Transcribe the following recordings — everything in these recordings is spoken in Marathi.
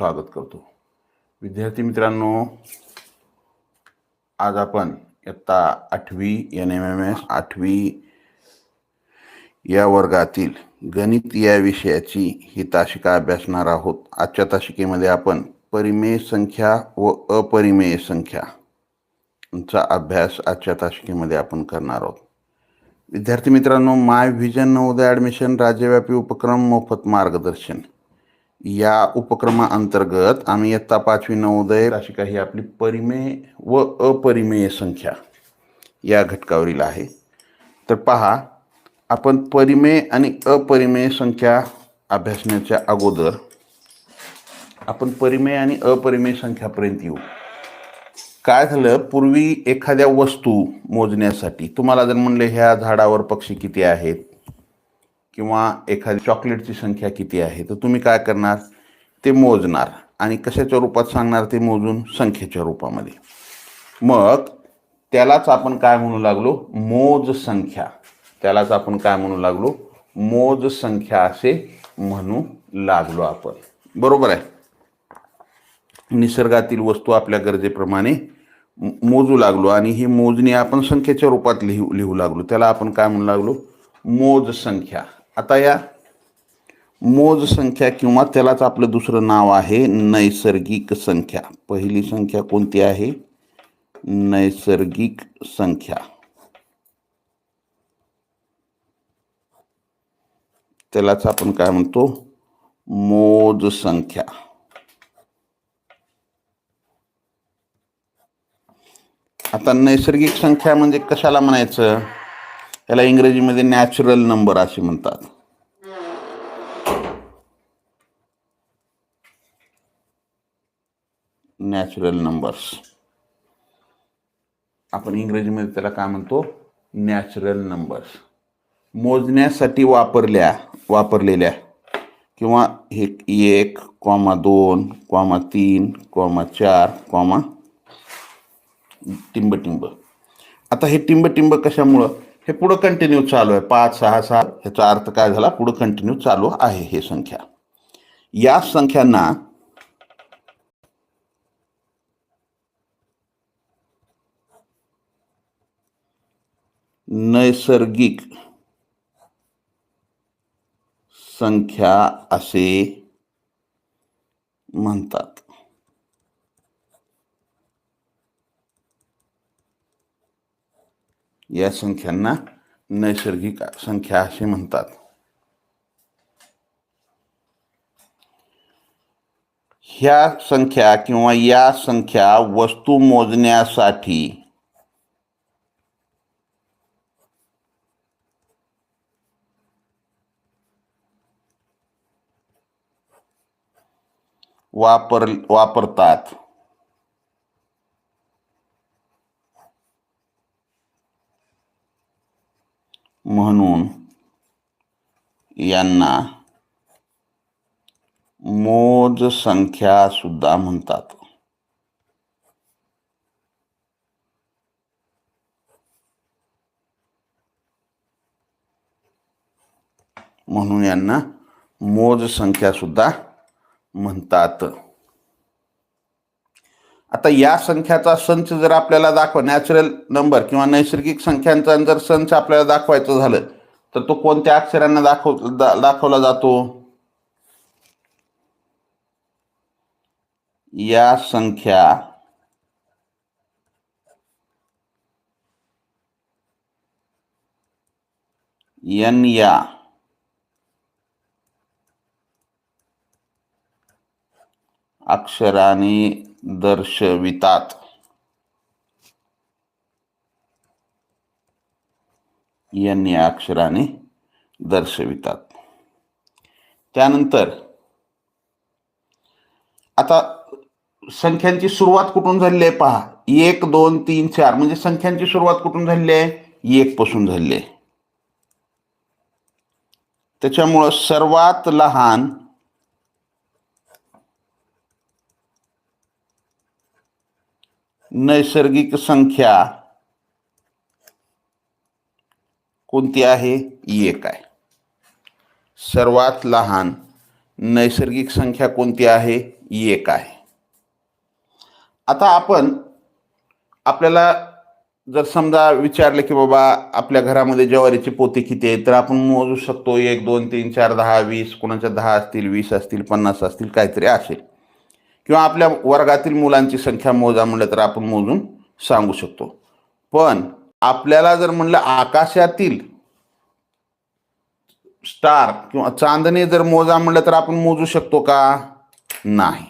स्वागत करतो. विद्यार्थी मित्रांनो, आज आपण इयत्ता 8वी NMMS 8वी या वर्गातील गणित या विषयाची ही तासिका अभ्यासणार आहोत. आजच्या तासिकेमध्ये आपण परिमेय संख्या व अपरिमेय संख्याचा अभ्यास आजच्या तासिकेमध्ये आपण करणार आहोत. विद्यार्थी मित्रांनो, माय व्हिजन नवोदय ॲडमिशन राज्यव्यापी उपक्रम मोफत मार्गदर्शन या उपक्रमाअंतर्गत आम्ही इयत्ता 5वी नवोदय तासिका ही आपली परिमेय व अपरिमेय संख्या या घटकावरील आहे. तर पहा, आपण परिमेय आणि अपरिमेय संख्या अभ्यासण्याच्या अगोदर आपण परिमेय आणि अपरिमेय संख्यापर्यंत येऊ. काय झालं, पूर्वी एखाद्या वस्तू मोजण्यासाठी तुम्हाला जर म्हणले ह्या झाडावर पक्षी किती आहेत किंवा एखादी चॉकलेटची संख्या किती आहे, तर तुम्ही काय करणार, ते मोजणार आणि कशाच्या रूपात सांगणार, ते मोजून संख्येच्या रूपामध्ये. मग त्यालाच आपण काय म्हणू लागलो, मोज संख्या. त्यालाच आपण काय म्हणू लागलो, मोज संख्या असे म्हणू लागलो आपण. बरोबर आहे. निसर्गातील वस्तू आपल्या गरजेप्रमाणे मोजू लागलो आणि ही मोजणी आपण संख्येच्या रूपात लिहू लागलो. त्याला आपण काय म्हणू लागलो, मोज संख्या. आता या मोज संख्या किंवा त्यालाच आपलं दुसरं नाव आहे नैसर्गिक संख्या. पहिली संख्या कोणती आहे, नैसर्गिक संख्या. त्यालाच आपण काय म्हणतो, मोज संख्या. आता नैसर्गिक संख्या म्हणजे कशाला म्हणायचं, त्याला इंग्रजीमध्ये नॅचरल नंबर असे म्हणतात. नॅचरल नंबर्स आपण इंग्रजीमध्ये त्याला काय म्हणतो, नॅचरल नंबर्स. मोजण्यासाठी वापरलेल्या किंवा हे 1, 2, 3, 4, टिंब. आता हे टिंब कशामुळं, हे पुढं कंटिन्यू चालू आहे. 5, 6, 7 ह्याचा अर्थ काय झाला, पुढं कंटिन्यू चालू आहे हे संख्या. या संख्यांना नैसर्गिक संख्या असे म्हणतात. या संख्यांना नैसर्गिक संख्या असे म्हणतात. ह्या संख्या किंवा या संख्या वस्तू मोजण्यासाठी वापरतात. म्हणून यांना मोज संख्या सुद्धा म्हणतात. म्हणून यांना मोज संख्या सुद्धा म्हणतात. आता या संख्याचा संच जर आपल्याला नॅचरल नंबर किंवा नैसर्गिक संख्यांचा जर संच आपल्याला दाखवायचं झालं, तर तो कोणत्या अक्षरांना दाखवला जातो, या संख्या n या अक्षराने दर्शवितात. n या अक्षराने दर्शवितात. त्यानंतर आता संख्यांची सुरुवात कुठून झालेली आहे पहा. 1, 2, 3, 4 म्हणजे संख्यांची सुरुवात कुठून झालेली आहे, 1 पासून झालेली आहे. त्याच्यामुळं सर्वात लहान नैसर्गिक संख्या कोणती आहे, 1 आहे. सर्वात लहान नैसर्गिक संख्या कोणती आहे, 1 आहे. आता आपण आपल्याला जर समजा विचारलं की बाबा आपल्या घरामध्ये ज्वारीचे पोते किती आहेत, तर आपण मोजू शकतो 1 2 3 4 10 20, कोणाच्या 10 असतील, 20 असतील, 50 असतील, काहीतरी असेल. किंवा आपल्या वर्गातील मुलांची संख्या मोजा म्हणलं तर आपण मोजून सांगू शकतो. पण आपल्याला जर म्हणलं आकाशातील स्टार किंवा चांदणे जर मोजा म्हणलं तर आपण मोजू शकतो का? नाही,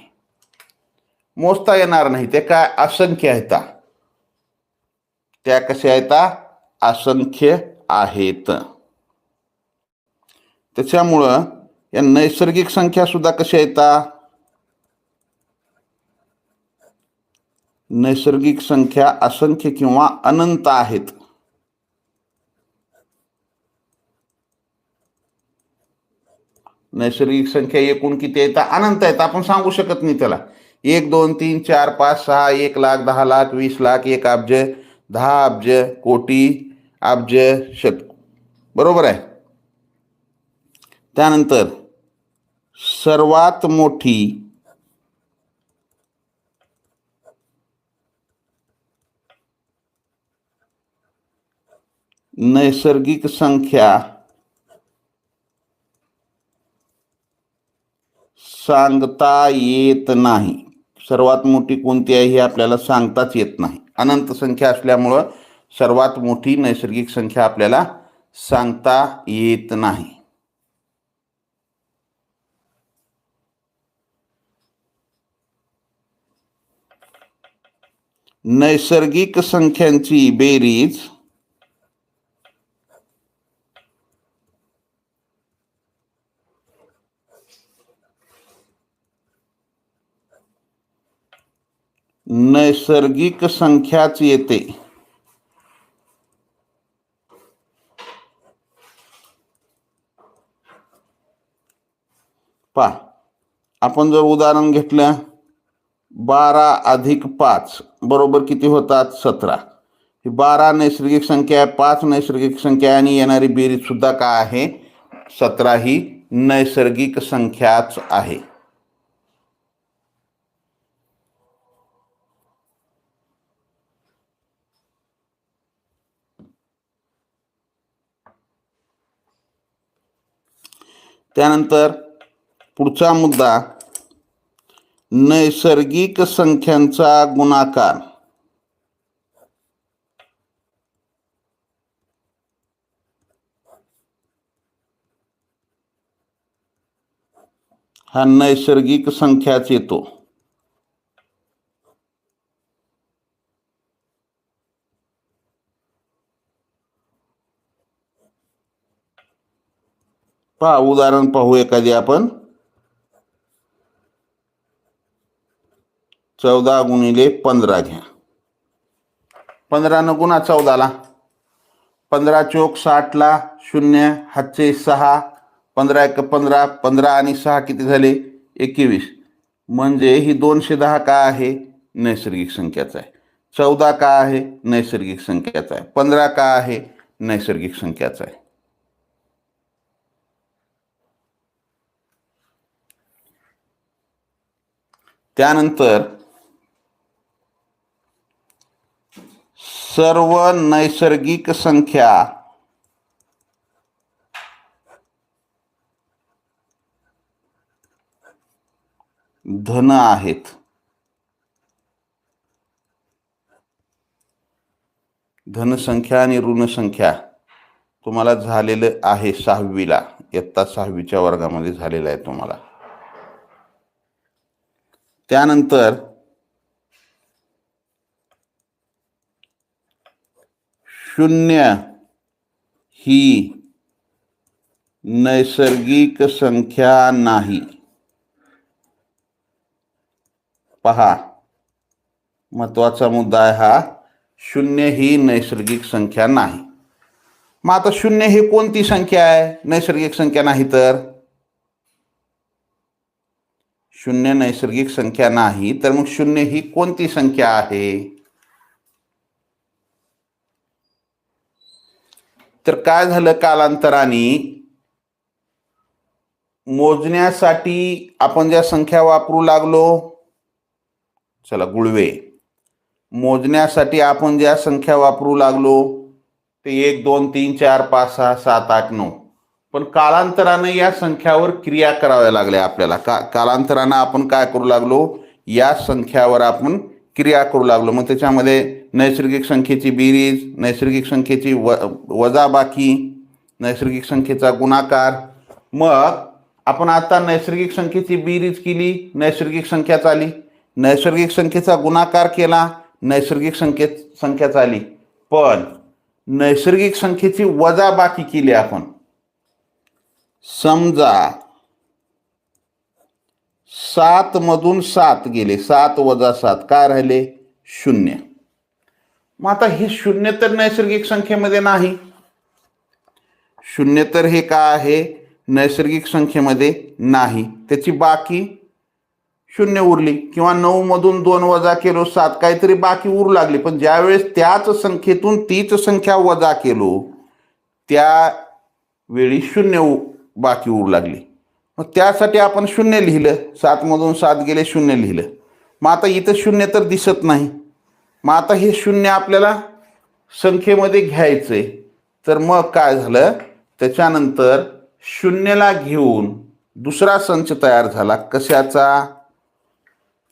मोजता येणार नाही. ते काय असंख्य आहेत, त्या कशा आहेत? असंख्य आहेत. त्याच्यामुळं या नैसर्गिक संख्या सुद्धा कशा येतात? नैसर्गिक संख्या असंख्य किंवा अनंत आहेत. नैसर्गिक संख्या एकूण किती आहेत? अनंत आहेत. आपण सांगू शकत नाही त्याला 1 2 3 4 5 6 1 लाख 10 लाख 20 लाख 1 अब्ज 10 अब्ज कोटी अब्ज शत, बरोबर आहे. त्यानंतर सर्वात मोठी नैसर्गिक संख्या सांगता येत नाही. सर्वात मोठी कोणती आहे हे आपल्याला सांगताच येत नाही. अनंत संख्या असल्यामुळं सर्वात मोठी नैसर्गिक संख्या आपल्याला सांगता येत नाही. नैसर्गिक संख्यांची बेरीज नैसर्गिक संख्याच येते. पहा, आपण जर उदाहरण घेतलं 12 अधिक 5 बरोबर किती होतात? 17. ही 12 नैसर्गिक संख्या आहे, 5 नैसर्गिक संख्या आणि येणारी बेरीज सुद्धा काय आहे? 17 ही नैसर्गिक संख्याच आहे. त्यानंतर पुढचा मुद्दा, नैसर्गिक संख्यांचा गुणाकार हा नैसर्गिक संख्याच येतो. पहा, उदाहरण पाहू एखादी आपण. 14 गुणिले 15 घ्या. 15 न गुणा 14ला, 15 चोक 60 ला, 0 हातचे 6, 15 1 15, 15 आणि 6 किती झाले? 21. म्हणजे ही 210 काय आहे? नैसर्गिक संख्याच आहे. 14 का आहे? नैसर्गिक संख्याच आहे. 15 का आहे? नैसर्गिक संख्याच आहे. त्यानंतर सर्व नैसर्गिक संख्या धन आहेत. धनसंख्या आणि ऋणसंख्या तुम्हाला झालेलं आहे 6वीला, इयत्ता 6वीच्या वर्गामध्ये झालेलं आहे तुम्हाला. त्यानंतर 0 ही नैसर्गिक संख्या नाही. पहा, महत्वाचा मुद्दा आहे हा. 0 ही नैसर्गिक संख्या नाही. मग आता 0 ही कोणती संख्या आहे? नैसर्गिक संख्या नाही तर 0 नैसर्गिक संख्या नाही तर मग 0 ही कोणती संख्या आहे? तर काय झालं, कालांतराने मोजण्यासाठी आपण ज्या संख्या वापरू लागलो, चला गुळवे, मोजण्यासाठी आपण ज्या संख्या वापरू लागलो ते 1 2 3 4 5 6 7 8 9, पण कालांतराने या संख्यावर क्रिया कराव्या लागल्या आपल्याला. कालांतरानं आपण काय करू लागलो, या संख्यावर आपण क्रिया करू लागलो. मग त्याच्यामध्ये नैसर्गिक संख्येची बेरीज, नैसर्गिक संख्येची वजाबाकी, नैसर्गिक संख्येचा गुणाकार. मग आपण आता नैसर्गिक संख्येची बेरीज केली, नैसर्गिक संख्या आली. नैसर्गिक संख्येचा गुणाकार केला, नैसर्गिक संख्या आली. पण नैसर्गिक संख्येची वजाबाकी केली आपण. समजा 7 मधून 7 गेले, 7 वजा 7 काय राहिले, 0. मग आता हे 0 तर नैसर्गिक संख्येमध्ये नाही. 0 तर हे काय आहे, नैसर्गिक संख्येमध्ये नाही. त्याची बाकी 0 उरली. किंवा 9 मधून 2 वजा केलो 7, काहीतरी बाकी उरू लागली. पण ज्यावेळेस त्याच संख्येतून तीच संख्या वजा केलो त्यावेळी 0 बाकी उरू लागली. मग त्यासाठी आपण 0 लिहिलं. 7 मधून 7 गेले, 0 लिहिलं. मग आता इथं 0 तर दिसत नाही. मग आता हे 0 आपल्याला संख्येमध्ये घ्यायचंय. तर मग काय झालं, त्याच्यानंतर 0ला घेऊन दुसरा संच तयार झाला. कशाचा,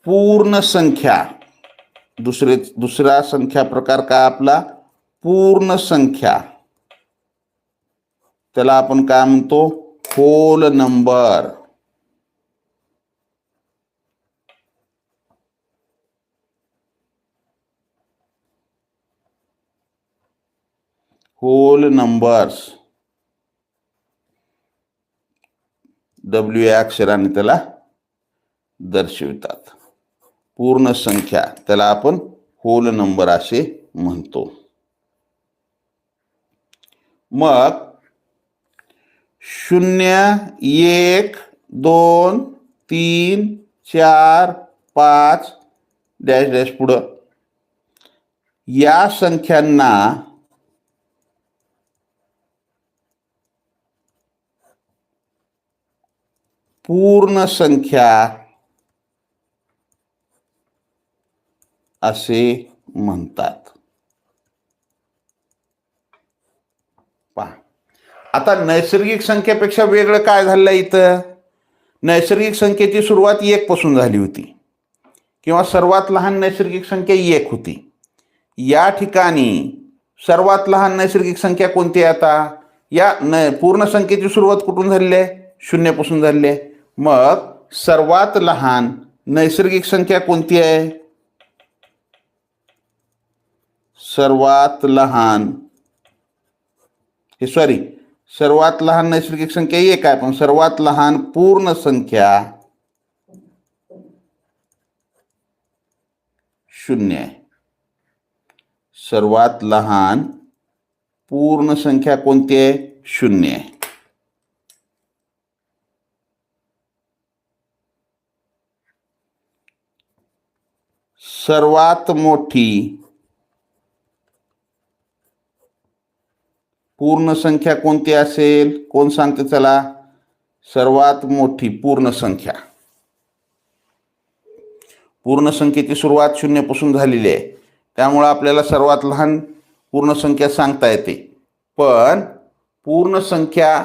पूर्ण संख्या. दुसरा संख्या प्रकार काय आपला, पूर्ण संख्या. त्याला आपण काय म्हणतो, whole number. Whole numbers, W या अक्षराने त्याला दर्शवितात. पूर्ण संख्या त्याला आपण होल नंबर असे म्हणतो. मग 0 1 2 3 4 5 डॅश डॅश पुढं या संख्यांना पूर्ण संख्या असे म्हणतात. पहा, आता नैसर्गिक संख्येपेक्षा वेगळं काय झालं इथं, नैसर्गिक संख्येची सुरुवात 1 पासून झाली होती किंवा सर्वात लहान नैसर्गिक संख्या 1 होती. या ठिकाणी सर्वात लहान नैसर्गिक संख्या कोणती आहे आता, या पूर्ण संख्येची सुरुवात कुठून झालेली आहे, 0 पासून झालेली आहे. मग सर्वात लहान नैसर्गिक संख्या कोणती आहे, सर्वात लहान सर्वात लहान नैसर्गिक संख्या 1 आहे. पण सर्वात लहान पूर्ण संख्या 0 आहे. सर्वात लहान पूर्ण संख्या कोणती आहे, 0 आहे. सर्वात मोठी पूर्ण संख्या कोणती असेल, कोण सांगते चला, सर्वात मोठी पूर्ण संख्या. पूर्ण संख्येची सुरुवात 0 पासून झालेली आहे, त्यामुळे आपल्याला सर्वात लहान पूर्ण संख्या सांगता येते. पण पूर्ण संख्या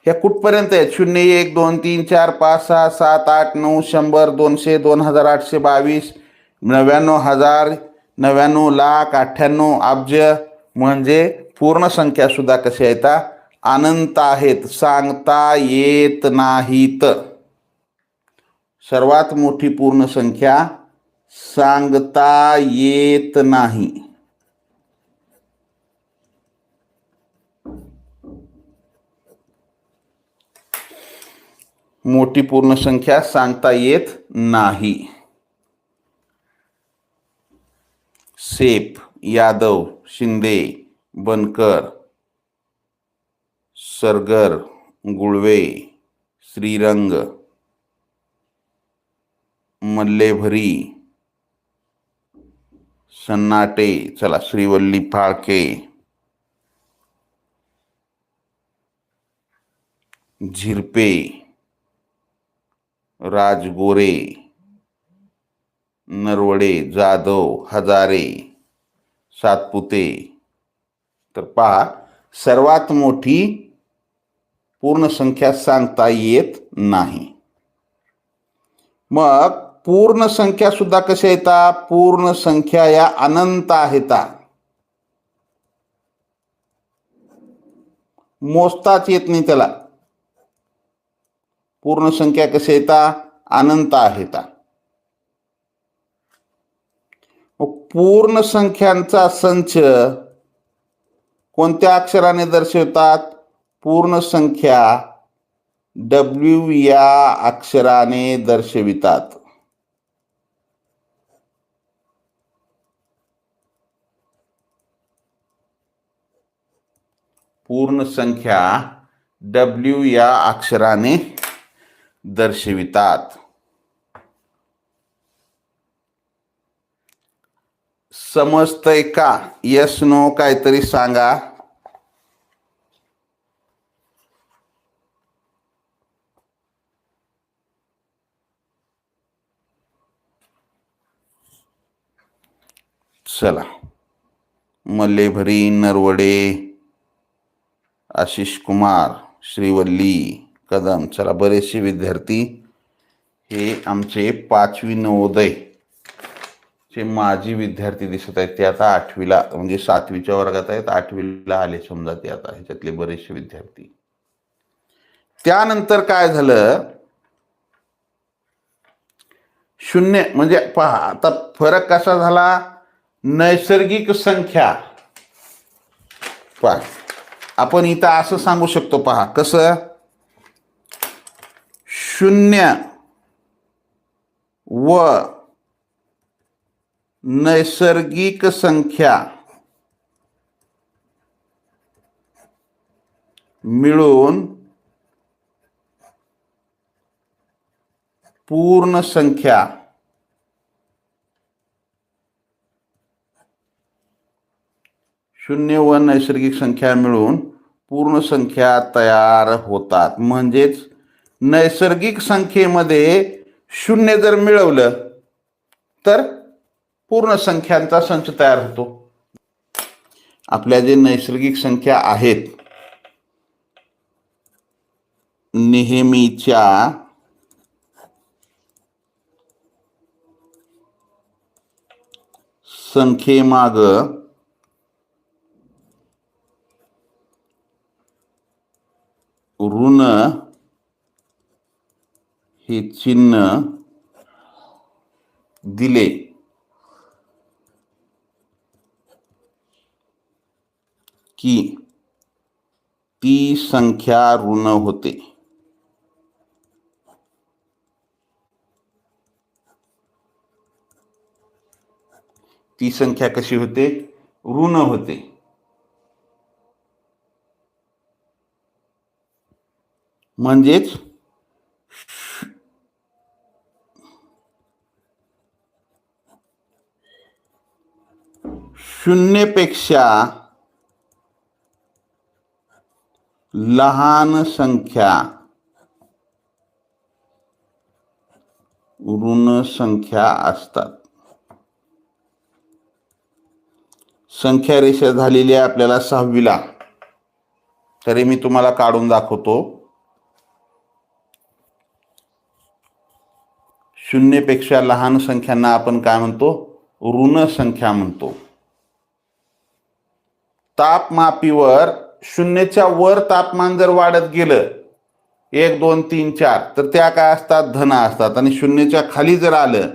ह्या कुठपर्यंत आहेत, 0 1 2 3 4 5 6 7 8 9 100 200 2822 99,000 99 लाख 98 अब्ज. म्हणजे पूर्ण संख्या सुद्धा कशा आहेत, अनंत आहेत, सांगता येत नाहीत. सर्वात मोठी पूर्ण संख्या सांगता येत नाही. मोठी पूर्ण संख्या सांगता येत नाही. सेफ, यादव, शिंदे, बनकर, सरगर, गुळवे, श्रीरंग, मल्लेभरी, सन्नाटे, चला श्रीवल्ली फाळके, झिरपे, राजगोरे, नरवडे, जाधव, हजारे, सातपुते. तर पहा, सर्वात मोठी पूर्ण संख्या सांगता येत नाही. मग पूर्ण संख्या सुद्धा कशा येतात? पूर्ण संख्या या अनंत आहेत, मोजताच येत नाही त्याला. पूर्ण संख्या कशा येतात? अनंत आहेत. पूर्ण संख्यांचा संच कोणत्या अक्षराने दर्शवतात? पूर्ण संख्या W या अक्षराने दर्शवितात. पूर्ण संख्या W या अक्षराने दर्शवितात. समजतंय का? यस नो काहीतरी सांगा. चला, मल्लेभरी, नरवडे, आशिष कुमार, श्रीवल्ली, कदम. चला, बरेचसे विद्यार्थी हे आमचे 5वी नवोदय चे माजी विद्यार्थी दिसत आहेत. ते आता 8वीला म्हणजे 7वीच्या वर्गात आहेत, 8वीला आले समजा ते आता, ह्याच्यातले बरेचसे विद्यार्थी. त्यानंतर काय झालं? शून्य म्हणजे पहा, आता फरक कसा झाला? नैसर्गिक संख्या. पहा, आपण इथं असं सांगू शकतो, पहा कसं. शून्य व नैसर्गिक संख्या मिळून पूर्ण संख्या शून्य व नैसर्गिक संख्या मिळून पूर्ण संख्या तयार होतात. म्हणजेच नैसर्गिक संख्येमध्ये शून्य जर मिळवलं तर पूर्ण संख्यांचा संच तयार होतो. आपल्या जे नैसर्गिक संख्या आहेत, नेहमीच्या संख्येमाग ऋण हे चिन्ह दिले की ती संख्या ऋण होते. ती संख्या कशी होते? ऋण होते. म्हणजेच शून्यपेक्षा लहान संख्या ऋण संख्या असतात. संख्या रेषा झालेली आहे आपल्याला 6वीला, तरी मी तुम्हाला काढून दाखवतो. शून्यपेक्षा लहान संख्यांना आपण काय म्हणतो? ऋण संख्या म्हणतो. तापमापीवर शून्याच्या वर तापमान जर वाढत गेलं 1, 2, 3, 4 तर त्या काय असतात? धन असतात. आणि शून्याच्या खाली जर आलं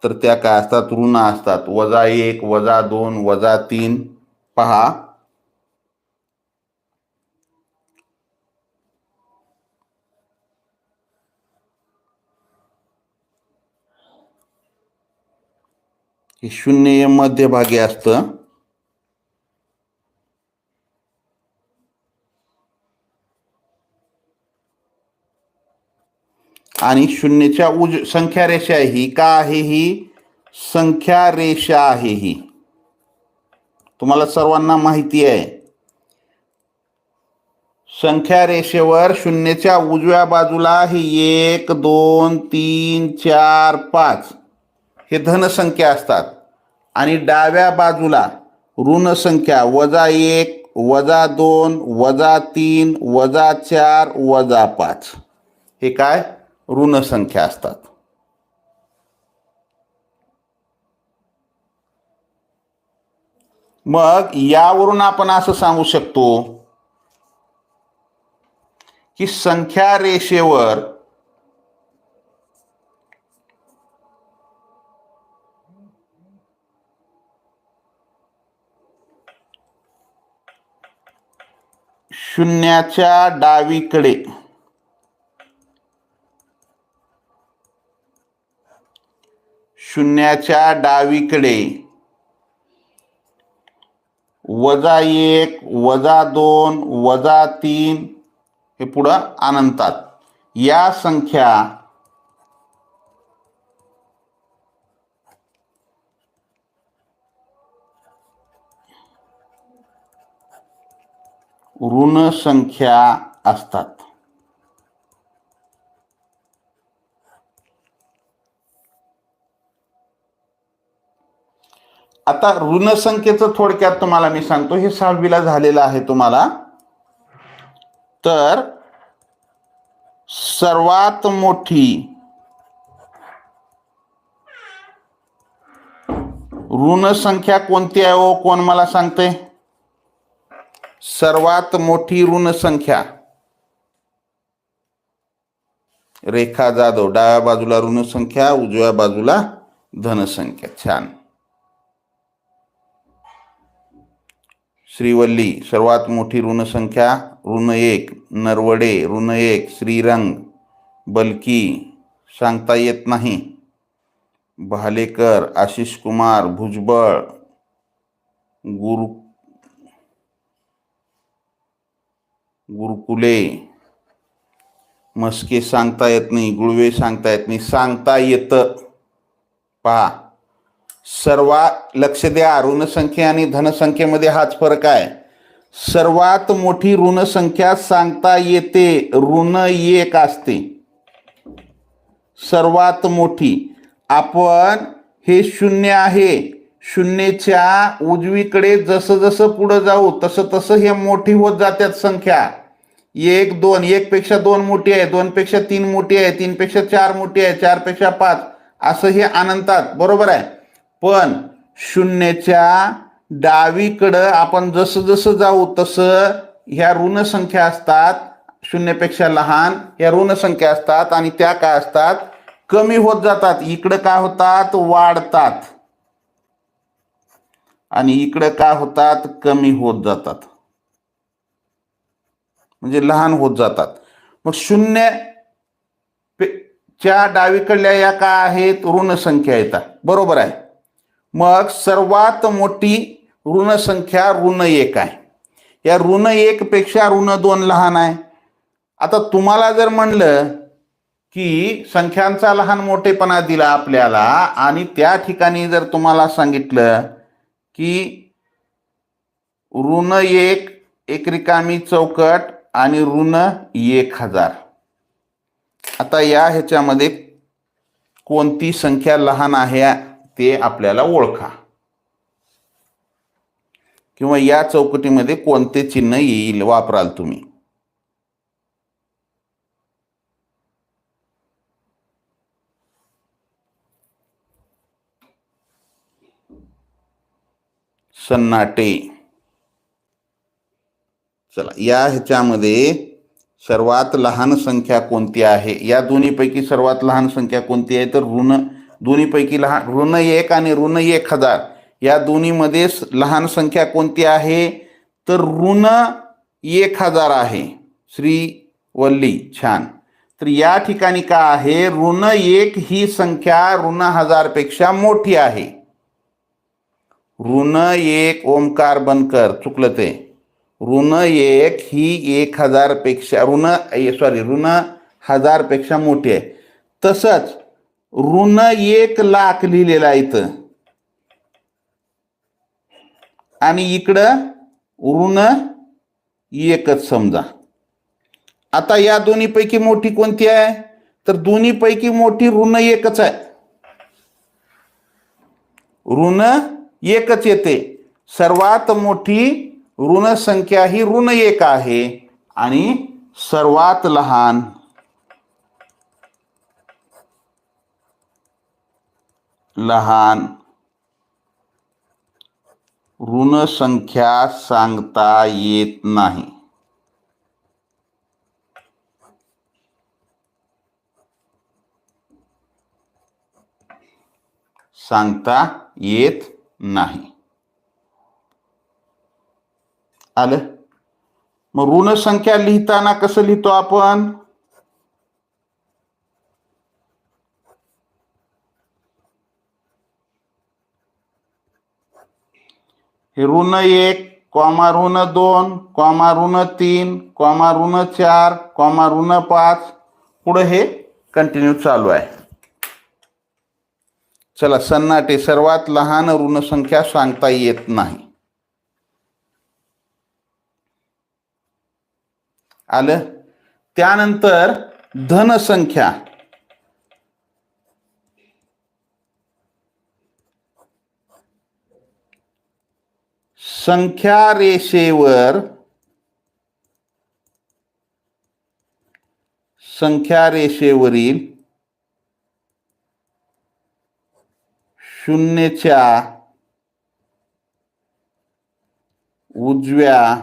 तर त्या काय असतात? ऋण असतात. -1, -2, -3. पहा, हे शून्य मध्यभागी असतं आणि शून्याच्या संख्या रेषा आहे ही. का आहे ही? संख्या रेषा आहे ही. तुम्हाला सर्वांना माहिती आहे संख्या रेषेवर शून्याच्या उजव्या बाजूला हे 1 2 3 4 5 हे धनसंख्या असतात आणि डाव्या बाजूला ऋण संख्या -1 -2 -3 -4 -5 हे काय ऋण संख्या असतात. मग यावरून आपण असं सांगू शकतो की संख्या रेषेवर शून्याच्या डावीकडे -1 -2 -3 हे पुढं अनंतात या संख्या ऋण संख्या असतात. आता ऋण संख्येचं थोडक्यात तुम्हाला मी सांगतो, हे 6वीला झालेलं आहे तुम्हाला. तर सर्वात मोठी ऋण संख्या कोणती आहे हो? कोण मला सांगते? सर्वात मोठी ऋण संख्या रेखा जाधव. डाव्या बाजूला ऋण संख्या, उजव्या बाजूला धनसंख्या. छान. श्रीवल्ली सर्वात मोठी ऋण संख्या -1. नरवडे -1. श्रीरंग बलकी सांगता येत नाही. भालेकर, आशिष कुमार, भुजबळ, गुरुकुले, मस्के सांगता येत नाही. गुळवे सांगता येत नाही. सांगता येतं. पहा, लक्ष द्या, ऋण संख्या आणि धनसंख्येमध्ये हाच फरक आहे. सर्वात मोठी ऋण संख्या सांगता येते, -1 असते सर्वात मोठी. आपण हे 0 आहे, शून्याच्या उजवीकडे जसं जसं पुढे जाऊ तसं तसं हे मोठी होत जातात संख्या. 1 2 1 पेक्षा 2 मोठी आहे, 2 पेक्षा 3 मोठी आहे, 3 पेक्षा 4 मोठी आहे, 4 पेक्षा 5 असं हे अनंतात. बरोबर आहे. पण शून्याच्या डावीकडं आपण जसं जसं जाऊ तसं ह्या ऋण संख्या असतात, 0 पेक्षा लहान ह्या ऋण संख्या असतात आणि त्या काय असतात, कमी होत जातात. इकडं काय होतात, वाढतात आणि इकडं काय होतात, कमी होत जातात, म्हणजे लहान होत जातात. मग 0 च्या डावीकडल्या या काय आहेत, ऋण संख्या येतात. बरोबर आहे. मग सर्वात मोठी ऋण संख्या -1 आहे. या -1 पेक्षा -2 लहान आहे. आता तुम्हाला जर म्हणलं की संख्यांचा लहान मोठेपणा दिला आपल्याला आणि त्या ठिकाणी जर तुम्हाला सांगितलं की -1 एक रिकामी चौकट आणि -1000. आता या ह्याच्यामध्ये कोणती संख्या लहान आहे ते आपल्याला ओळखा, किंवा या चौकटीमध्ये कोणते चिन्ह येईल वापराल तुम्ही. सन्नाटे. चला, या ह्याच्यामध्ये सर्वात लहान संख्या कोणती आहे? या दोन्हीपैकी सर्वात लहान संख्या कोणती आहे? तर दोन्हीपैकी लहान -1 आणि -1000 या दोन्हीमध्ये लहान संख्या कोणती आहे? तर -1000 आहे. श्रीवल्ली, छान. तर या ठिकाणी काय आहे, -1 ही संख्या -1000 पेक्षा मोठी आहे. -1 ओमकार बनकर, चुकलं ते. -1 ही 1000 पेक्षा -1000 पेक्षा मोठी आहे. तसंच -1,00,000 लिहिलेलं आहे इथं आणि इकडं -1च समजा. आता या दोन्हीपैकी मोठी कोणती आहे? तर दोन्हीपैकी मोठी ऋण एकच आहे, ऋण एकच येते. सर्वात मोठी ऋण संख्या ही ऋण एक आहे आणि सर्वात लहान ऋण संख्या सांगता येत नाही. सांगता येत नाही. आलं? मग ऋण संख्या लिहिताना कसं लिहितो आपण? हे ऋण 1 कॉमा ऋण 2 कॉमा ऋण 3 कॉमा ऋण 4 कॉमा ऋण 5 पुढे हे कंटिन्यू चालू आहे. चला सन्नाटे. सर्वात लहान ऋण संख्या सांगता येत नाही. आलं? त्यानंतर धन संख्या. संख्या रेषेवरील शून्याच्या उजव्या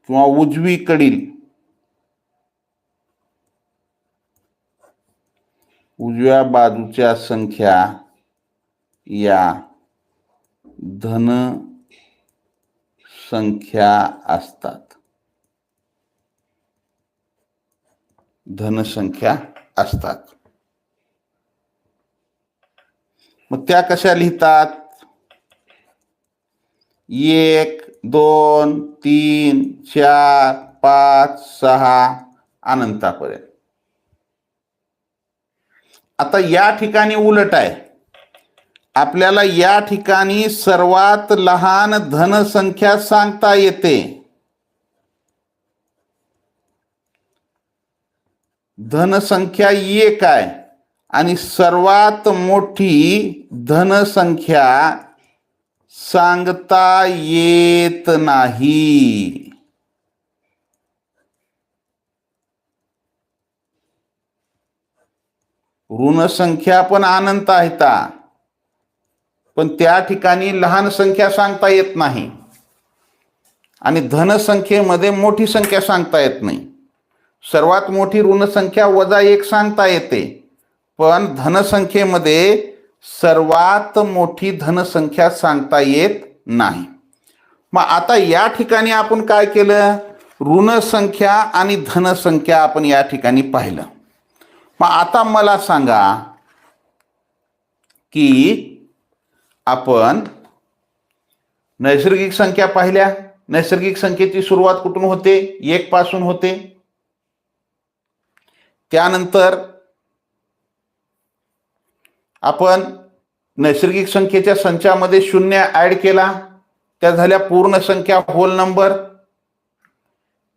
किंवा उजवीकडील उजव्या बाजूच्या संख्या या धन संख्या असतात. धन संख्या असतात. मग त्या कशा लिहितात? 1 2 3 4 5 6 अनंतापर्यंत. आता या ठिकाणी उलट आहे. आपल्याला या ठिकाणी सर्वात लहान धन संख्या सांगता येते. धन संख्या 1 आहे आणि सर्वात मोठी धन संख्या सांगता येत नाही. ऋण संख्या पण अनंत आहेत, पण त्या ठिकाणी लहान संख्या सांगता येत नाही आणि धन संख्येमध्ये मोठी संख्या सांगता येत नाही. सर्वात मोठी ऋण संख्या -1 सांगता येते, पण धनसंख्येमध्ये सर्वात मोठी धनसंख्या सांगता येत नाही. मग आता या ठिकाणी आपण काय केलं? ऋण संख्या आणि धनसंख्या आपण या ठिकाणी पाहिलं. मग आता मला सांगा की आपण नैसर्गिक संख्या पाहिल्या. नैसर्गिक संख्येची सुरुवात कुठून होते? 1 पासून होते. त्यानंतर आपण नैसर्गिक संख्येच्या संचामध्ये 0 ऍड केला, त्या झाल्या पूर्ण संख्या, होल नंबर.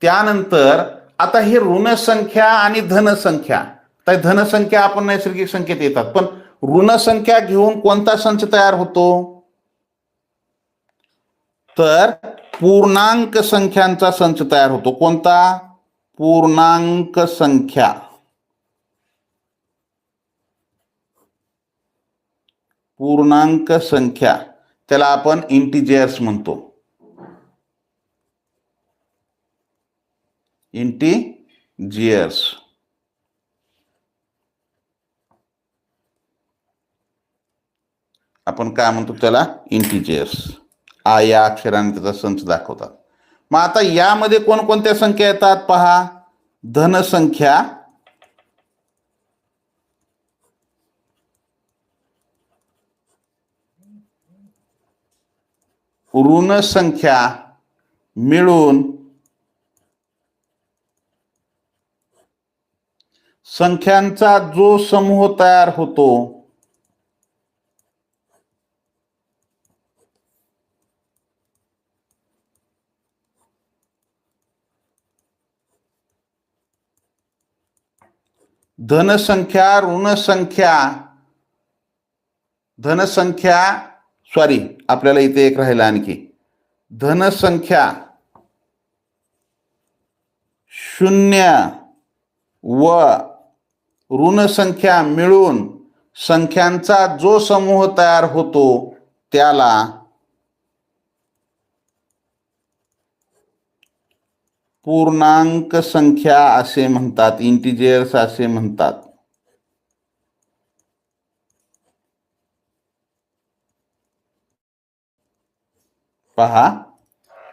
त्यानंतर आता हे ऋण संख्या आणि धन संख्या, तर धन संख्या आपण नैसर्गिक संख्येत येतात, पण ऋण संख्या घेऊन कोणता संच तयार होतो? तर पूर्णांक संख्यांचा संच तयार होतो. कोणता? पूर्णांक संख्या. पूर्णांक संख्या, त्याला आपण इंटिजर्स म्हणतो. इंटिजर्स. आपण काय म्हणतो त्याला? इंटिजर्स. या अक्षराने त्याचा संच दाखवतात. मग आता यामध्ये कोणकोणत्या संख्या येतात पहा. धन संख्या, ऋण संख्या मिळून संख्यांचा जो समूह तयार होतो धनसंख्या धनसंख्या सॉरी, आपल्याला इथे एक राहिला आणखी. धनसंख्या 0 व ऋणसंख्या मिळून संख्यांचा जो समूह तयार होतो त्याला पूर्णांक संख्या असे म्हणतात, इंटिजर्स असे म्हणतात. पहा,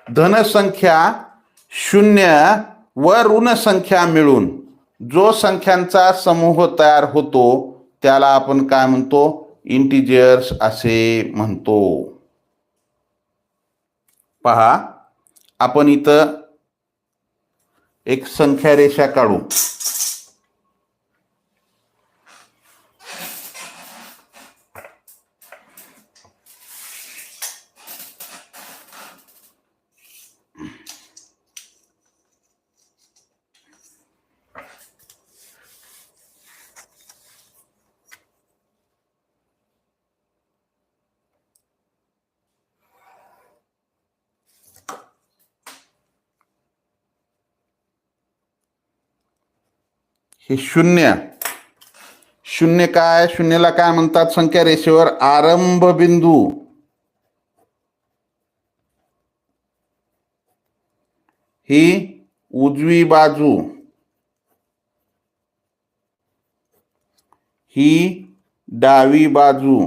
धनसंख्या 0 व ऋणसंख्या मिळून जो संख्यांचा समूह तयार होतो त्याला आपण काय म्हणतो? इंटिजर्स असे म्हणतो. पहा, आपण इथं एक संख्या रेषा काढू. हे 0 काय? 0ला काय म्हणतात? संख्या रेषेवर आरंभ बिंदू. ही उजवी बाजू, ही डावी बाजू.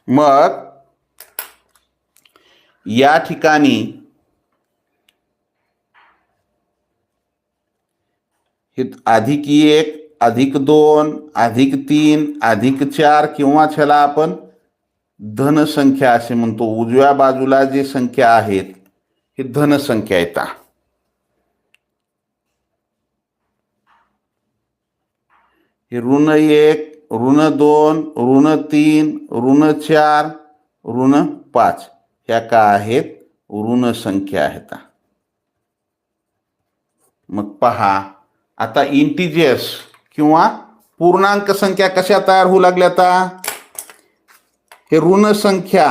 मग या ठिकाणी हे +1, +2, +3, +4 किंवा ह्याला आपण धनसंख्या असे म्हणतो. उजव्या बाजूला जे संख्या आहेत हे धनसंख्या येतात. हे ऋण 1, ऋण 2, ऋण 3, ऋण 4, ऋण 5 ह्या काय आहेत? ऋण संख्या आहेत. मग पहा, आता इंटिजर्स किंवा पूर्णांक संख्या कशा तयार होऊ लागल्या? आता हे ऋण संख्या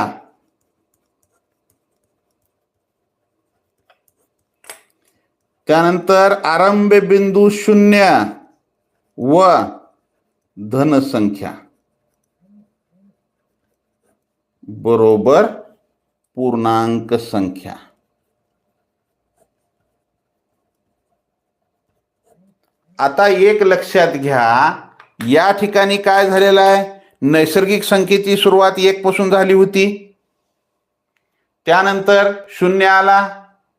त्यानंतर आरंभ बिंदू 0 व धनसंख्या बरोबर पूर्णांक संख्या. आता एक लक्षात घ्या, या ठिकाणी काय झालेलं आहे? नैसर्गिक संख्येची सुरुवात 1 पासून झाली होती. त्यानंतर 0 आला,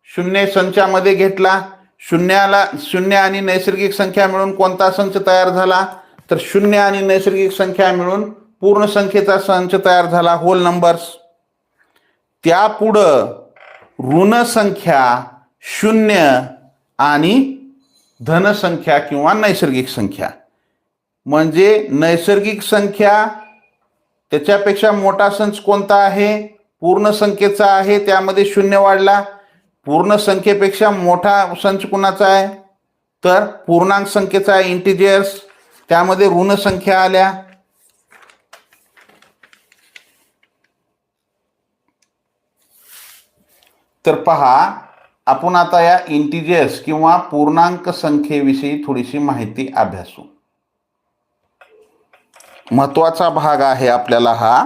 0 संचामध्ये घेतला. 0 आणि नैसर्गिक संख्या मिळून कोणता संच तयार झाला? तर 0 आणि नैसर्गिक संख्या मिळून पूर्ण संख्येचा संच तयार झाला, होल नंबर्स. त्यापुढं ऋण संख्या 0 आणि धनसंख्या किंवा नैसर्गिक संख्या. म्हणजे नैसर्गिक संख्या त्याच्यापेक्षा मोठा संच कोणता आहे? पूर्ण संख्येचा आहे, त्यामध्ये 0 वाढला. पूर्ण संख्येपेक्षा मोठा संच कुणाचा आहे? तर पूर्णांक संख्येचा आहे, इंटिजर्स. त्यामध्ये ऋण संख्या आल्या. तर पहा, आपण आता या इंटिजर्स किंवा पूर्णांक संख्येविषयी थोडीशी माहिती अभ्यासू. महत्वाचा भाग आहे आपल्याला हा.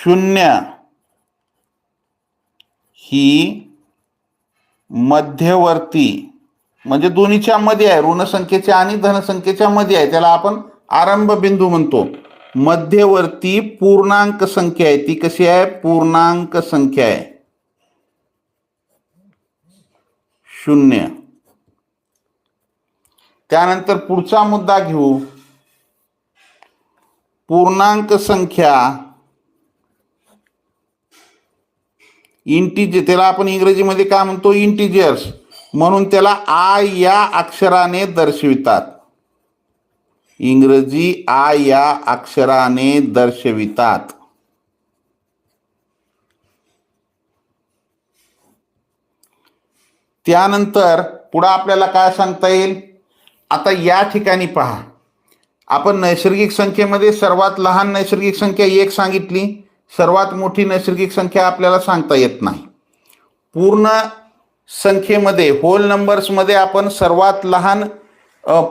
शून्य ही मध्यवर्ती, म्हणजे दोन्हीच्या मध्ये आहे, ऋण संख्येच्या आणि धनसंख्येच्या मध्ये आहे, त्याला आपण आरंभ बिंदू म्हणतो. मध्यवर्ती पूर्णांक संख्या आहे. ती कशी आहे? पूर्णांक संख्या आहे 0. त्यानंतर पुढचा मुद्दा घेऊ. पूर्णांक संख्या इंटिजर, त्याला आपण इंग्रजीमध्ये काय म्हणतो? इंटिजर्स. म्हणून त्याला आय या अक्षराने दर्शवितात. इंग्रजी आ या अक्षराने दर्शवितात. त्यानंतर पुढे आपल्याला काय सांगता येईल. आता या ठिकाणी पहा, आपण नैसर्गिक संख्येमध्ये सर्वात लहान नैसर्गिक संख्या 1 सांगितली. सर्वात मोठी नैसर्गिक संख्या आपल्याला सांगता येत नाही. पूर्ण संख्येमध्ये होल नंबर्समध्ये आपण सर्वात लहान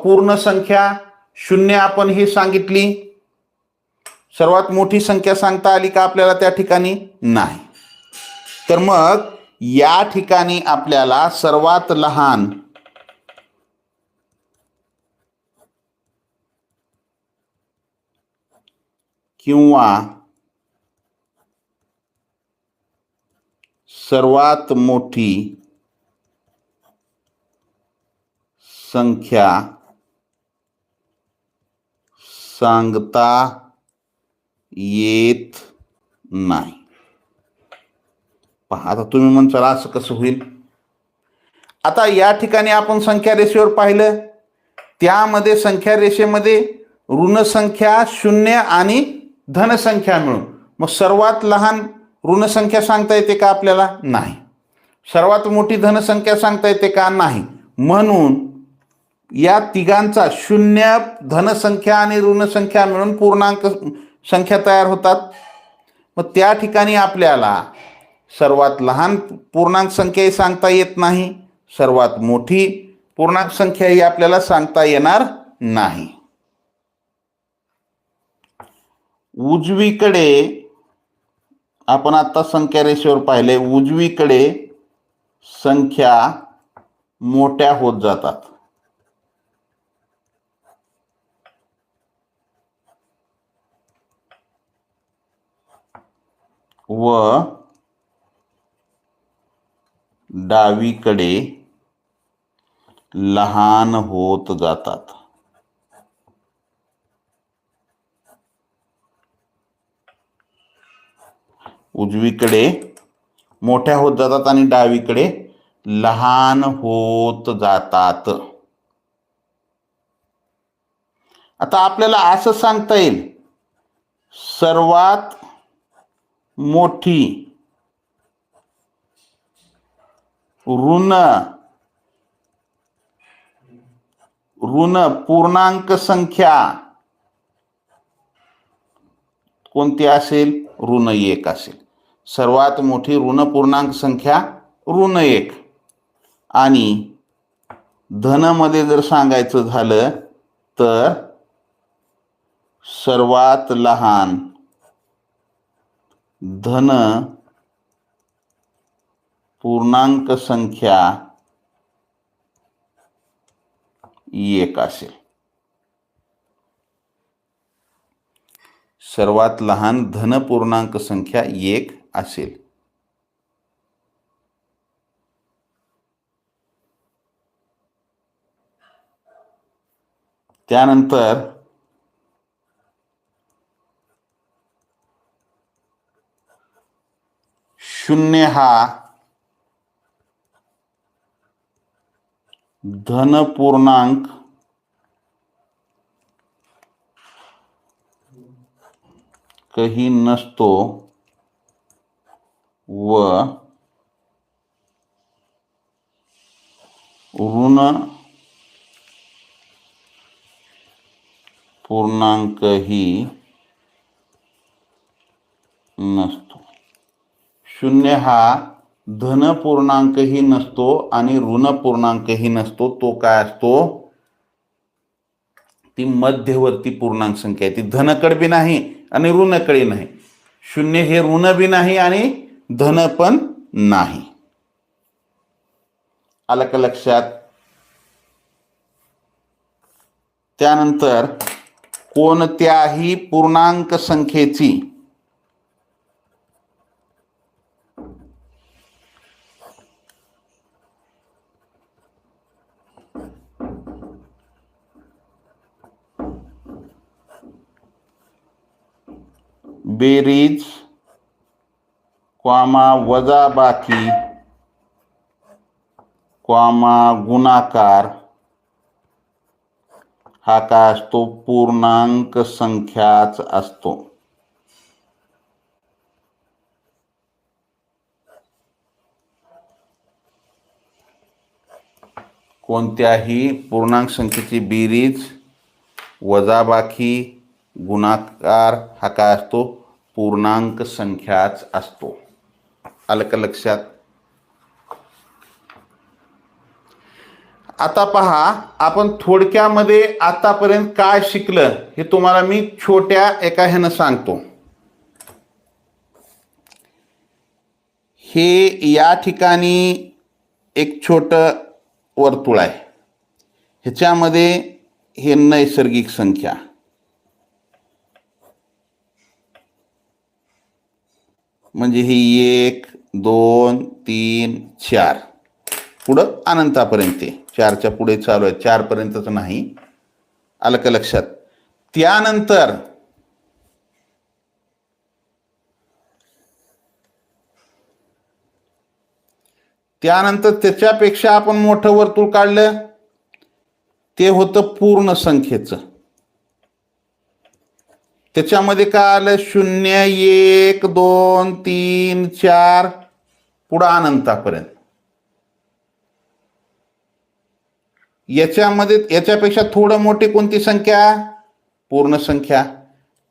पूर्ण संख्या 0 आपण ही सांगितली. सर्वात मोठी संख्या सांगता आली का आपल्याला त्या ठिकाणी? नाही. तर मग या ठिकाणी आपल्याला सर्वात लहान किंवा सर्वात मोठी संख्या सांगता येत नाही. पहा, आता तुम्ही म्हणसाल असं कसं होईल. आता या ठिकाणी आपण संख्या रेषेवर पाहिलं, त्यामध्ये संख्या रेषेमध्ये ऋण संख्या 0 आणि धन संख्या मिळून मग सर्वात लहान ऋण संख्या सांगता येते का आपल्याला? नाही. सर्वात मोठी धन संख्या सांगता येते का? नाही. म्हणून या तिघांचा 0 धनसंख्या आणि ऋण संख्या मिळून पूर्णांक संख्या तयार होतात. मग त्या ठिकाणी आपल्याला सर्वात लहान पूर्णांक संख्याही सांगता येत नाही, सर्वात मोठी पूर्णांक संख्याही आपल्याला सांगता येणार नाही. उजवीकडे आपण आता संख्या रेषेवर पाहिले, उजवीकडे संख्या मोठ्या होत जातात व डावीकडे लहान होत जातात. उजवीकडे मोठ्या होत जातात आणि डावीकडे लहान होत जातात. आता आपल्याला असं सांगता येईल, सर्वात मोठी ऋण पूर्णांक संख्या कोणती असेल? ऋण 1 असेल. सर्वात मोठी ऋण पूर्णांक संख्या ऋण 1. आणि धनमध्ये जर सांगायचं झालं तर सर्वात लहान धन पूर्णांक संख्या 1 असेल. सर्वात लहान धन पूर्णांक संख्या 1 असेल. त्यानंतर शून्य हा धन पूर्णांक कही नसतो व ऋण पूर्णांकही नसतो. 0 हा धन पूर्णांकही नसतो आणि ऋण पूर्णांकही नसतो. तो काय असतो? ती मध्यवर्ती पूर्णांक संख्या आहे. ती धनकडे बी नाही आणि ऋणकडे नाही. 0 हे ऋण बी नाही आणि धन पण नाही. आलं का लक्षात? त्यानंतर कोणत्याही पूर्णांक संख्येची बेरीज वजाबाकी गुणाकार हा काय असतो? पूर्णांक संख्याच असतो. कोणत्याही पूर्णांक संख्येची बेरीज, वजाबाकी, गुणाकार हा काय असतो? पूर्णांक संख्याच असतो. आलं का लक्षात? आता पहा, आपण थोडक्यामध्ये आतापर्यंत काय शिकलं हे तुम्हाला मी छोट्या एका ह्यानं सांगतो. हे या ठिकाणी एक छोटं वर्तुळ आहे. ह्याच्यामध्ये हे नैसर्गिक संख्या, म्हणजे ही 1 2 3 4 पुढं अनंतापर्यंत, 4च्या पुढे चालू आहे, 4 पर्यंतच नाही. आलं का लक्षात? त्यानंतर त्याच्यापेक्षा आपण मोठं वर्तुळ काढलं, ते होतं पूर्ण संख्येचं. त्याच्यामध्ये काय आलं? 0 1 2 3 4 पुढं अनंतापर्यंत. याच्यामध्ये याच्यापेक्षा थोडं मोठी कोणती संख्या? पूर्ण संख्या.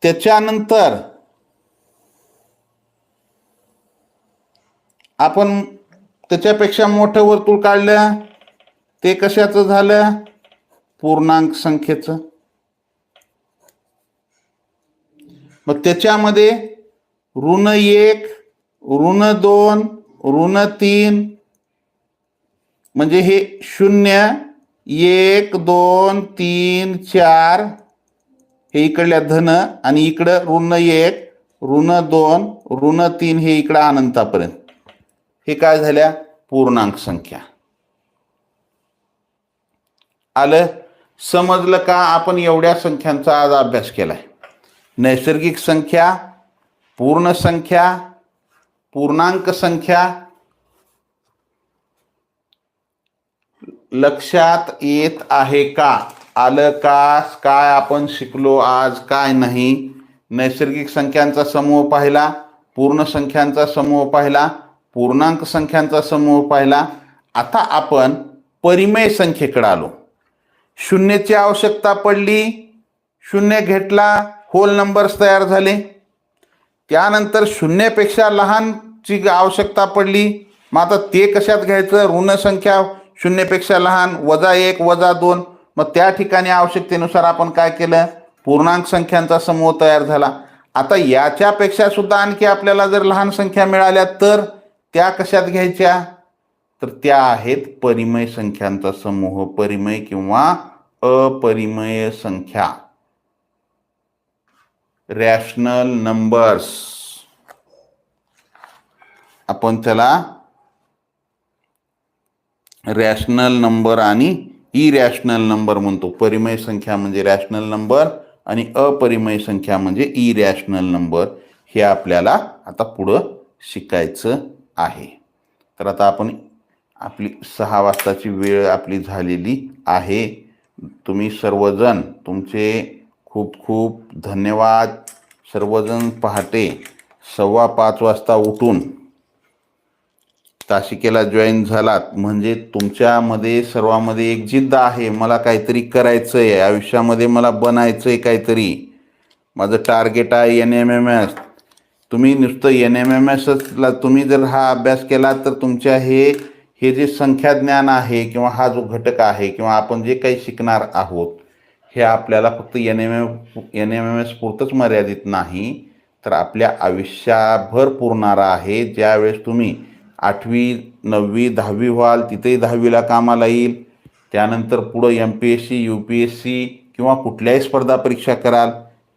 त्याच्यानंतर आपण त्याच्यापेक्षा मोठं वर्तुळ काढलं, ते कशाचं झालं? पूर्णांक संख्येचं. मग त्याच्यामध्ये -1 -2 -3 म्हणजे हे 0 1 2 3 4 हे इकडल्या धन, आणि इकडं -1 -2 -3 हे इकडं अनंतापर्यंत. हे काय झाल्या? पूर्णांक संख्या. आलं? समजलं का? आपण एवढ्या संख्यांचा आज अभ्यास केलाय. नैसर्गिक संख्या, पूर्ण संख्या, पूर्णांक संख्या. लक्षात येत आहे का? आलं का? काय आपण शिकलो आज, काय नाही? नैसर्गिक संख्यांचा समूह पाहिला, पूर्ण संख्यांचा समूह पाहिला, पूर्णांक संख्यांचा समूह पाहिला. आता आपण परिमेय संख्येकडे आलो. शून्याची आवश्यकता पडली, 0 घेतला, होल नंबर्स तयार झाले. त्यानंतर 0पेक्षा लहानची आवश्यकता पडली. मग आता ते कशात घ्यायचं? ऋण संख्या 0पेक्षा लहान, -1 -2. मग त्या ठिकाणी आवश्यकतेनुसार आपण काय केलं? पूर्णांक संख्यांचा समूह तयार झाला. आता याच्यापेक्षा सुद्धा आणखी आपल्याला जर लहान संख्या मिळाल्या तर त्या कशात घ्यायच्या? तर त्या आहेत परिमेय संख्यांचा समूह. परिमेय किंवा अपरिमेय संख्या, रॅशनल नंबर्स. आपण त्याला रॅशनल नंबर आणि इरॅशनल नंबर म्हणतो. परिमेय संख्या म्हणजे रॅशनल नंबर आणि अपरिमेय संख्या म्हणजे इरॅशनल नंबर. हे आपल्याला आता पुढं शिकायचं आहे. तर आता आपण आपली 6 वाजताची वेळ आपली झालेली आहे. तुम्ही सर्वजण, तुमचे खूप खूप धन्यवाद. सर्वजण पहाटे 4:15 वाजता उठून तासिकेला जॉईन झालात म्हणजे तुमच्यामध्ये सर्वांमध्ये एक जिद्द आहे. मला काहीतरी करायचं आहे आयुष्यामध्ये, मला बनायचं आहे काहीतरी, माझं टार्गेट आहे NMMS. तुम्ही नुसतं NMMSला तुम्ही जर हा अभ्यास केला तर तुमच्या हे जे संख्याज्ञान आहे किंवा हा जो घटक आहे किंवा आपण जे काही शिकणार आहोत हे आपल्याला फक्त NMMS पुरतंच मर्यादित नाही, तर आपल्या आयुष्याभर पुरणारा आहे. ज्यावेळेस तुम्ही 8वी 9वी 10वी व्हाल तिथेही 10वीला कामाला येईल. त्यानंतर पुढं MPSC UPSC किंवा कुठल्याही स्पर्धा परीक्षा कराल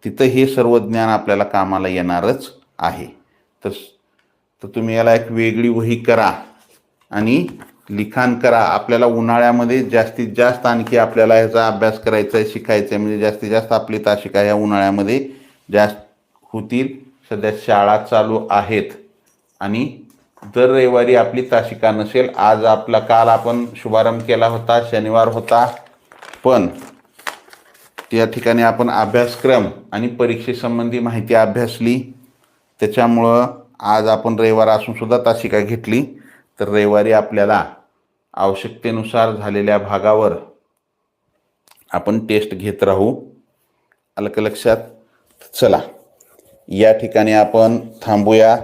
तिथं हे सर्व ज्ञान आपल्याला कामाला येणारच आहे. तर तुम्ही याला एक वेगळी वही करा आणि लिखाण करा. आपल्याला उन्हाळ्यामध्ये जास्तीत जास्त आणखी आपल्याला ह्याचा अभ्यास करायचा आहे, शिकायचं आहे. म्हणजे जास्तीत जास्त आपली तासिका ह्या उन्हाळ्यामध्ये जास्त होतील. सध्या शाळा चालू आहेत आणि दर रविवारी आपली तासिका नसेल. आज काल आपण शुभारंभ केला होता, शनिवार होता, पण या ठिकाणी आपण अभ्यासक्रम आणि परीक्षेसंबंधी माहिती अभ्यासली. त्याच्यामुळं आज आपण रविवार असून सुद्धा तासिका घेतली. तर रविवारी आपल्याला आवश्यकतेनुसार झालेल्या भागावर आपण टेस्ट घेत राहू. आलं का लक्षात? चला या ठिकाणी आपण थांबूया.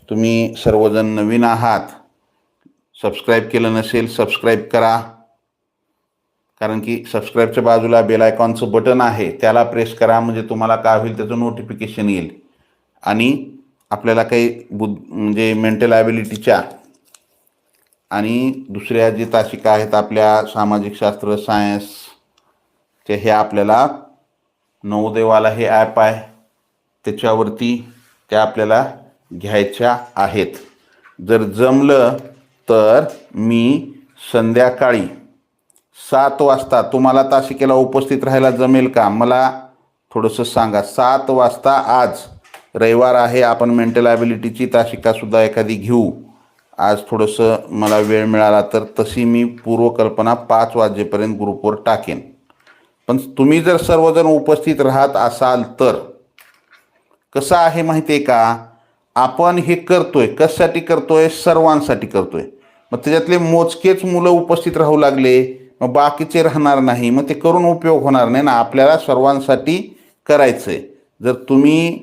तुम्ही सर्वजण नवीन आहात, सबस्क्राईब केलं नसेल सबस्क्राईब करा. कारण की सबस्क्राईबच्या बाजूला बेल आयकॉनचं बटन आहे, त्याला प्रेस करा. म्हणजे तुम्हाला काय होईल त्याचं नोटिफिकेशन येईल. आणि आपल्याला काही म्हणजे मेंटल ॲबिलिटीच्या आणि दुसऱ्या जे तासिका आहेत आपल्या सामाजिक शास्त्र सायन्स ते हे आपल्याला नवोदयवाला हे ॲप आहे त्याच्यावरती त्या आपल्याला घ्यायच्या आहेत. जर जमलं तर मी संध्याकाळी 7 वाजता तुम्हाला तासिकेला उपस्थित राहायला जमेल का? मला थोडंसं सांगा. 7 वाजता आज रविवार आहे, आपण मेंटल ॲबिलिटीची तासिकासुद्धा एखादी घेऊ. आज थोडंसं मला वेळ मिळाला तर तशी मी पूर्वकल्पना 5 वाजेपर्यंत ग्रुपवर टाकेन. पण तुम्ही जर सर्वजण उपस्थित राहत असाल तर कसं आहे माहिती आहे का, आपण हे करतोय कशासाठी करतोय? सर्वांसाठी करतोय. मग त्याच्यातले मोजकेच मुलं उपस्थित राहू लागले, मग बाकीचे राहणार नाही, मग ते करून उपयोग होणार नाही ना. आपल्याला सर्वांसाठी करायचं आहे. जर तुम्ही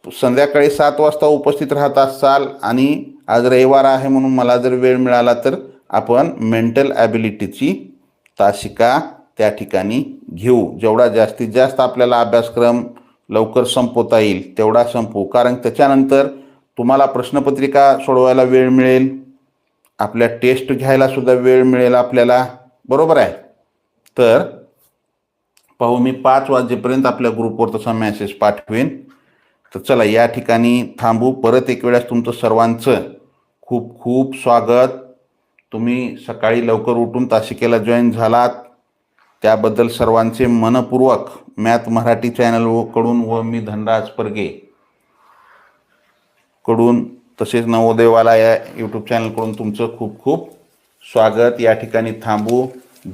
संध्याकाळी 7 वाजता उपस्थित राहत असाल आणि आज रविवार आहे म्हणून मला जर वेळ मिळाला तर आपण मेंटल ॲबिलिटीची तासिका त्या ठिकाणी घेऊ. जेवढा जास्तीत जास्त आपल्याला अभ्यासक्रम लवकर संपवता येईल तेवढा संपवू. कारण त्याच्यानंतर तुम्हाला प्रश्नपत्रिका सोडवायला वेळ मिळेल, आपल्या टेस्ट घ्यायला सुद्धा वेळ मिळेल आपल्याला. बरोबर आहे? तर पाहू, मी 5 वाजेपर्यंत आपल्या ग्रुपवर तसा मेसेज पाठवेन. तर चला या ठिकाणी थांबू. परत एक वेळेस तुमचं सर्वांचं खूप खूप स्वागत. तुम्ही सकाळी लवकर उठून तासिकेला जॉईन झालात त्याबद्दल सर्वांचे मनपूर्वक मॅथ मराठी चॅनलकडून व मी धनराज परगे कडून तसेच नवोदयवाला या यूट्यूब चॅनलकडून तुमचं खूप खूप स्वागत. या ठिकाणी थांबू.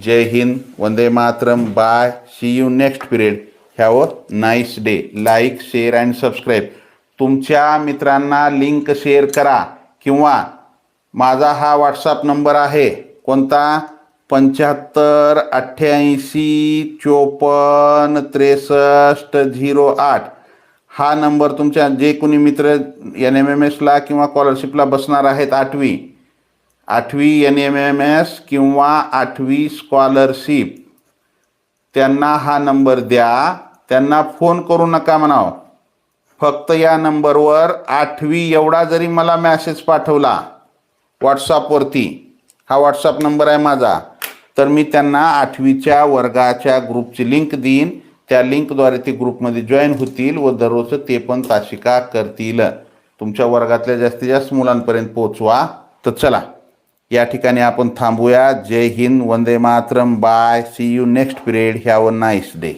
जय हिंद, वंदे मातरम, bye, see you next period. Have a nice day. Like, share and subscribe. तुमच्या मित्रांना लिंक शेअर करा किंवा माझा हा व्हॉट्सअप नंबर आहे कोणता? 75 88 54 63 08. हा नंबर तुमच्या जे कोणी मित्र NMMSला किंवा स्कॉलरशिपला बसणार आहेत 8वी NMMS किंवा 8वी स्कॉलरशिप, त्यांना हा नंबर द्या. त्यांना फोन करू नका म्हणावं. फक्त या नंबरवर 8वी एवढा जरी मला मेसेज पाठवला व्हॉट्सअपवरती, हा व्हॉट्सअप नंबर आहे माझा, तर मी त्यांना 8वीच्या वर्गाच्या ग्रुपची लिंक देईन. त्या लिंकद्वारे ते ग्रुपमध्ये जॉईन होतील व दररोज ते पण तासिका करतील. तुमच्या वर्गातल्या जास्तीत जास्त मुलांपर्यंत पोचवा. तर चला या ठिकाणी आपण थांबूया. जय हिंद, वंदे मातरम, bye, see you next period. Have a nice day.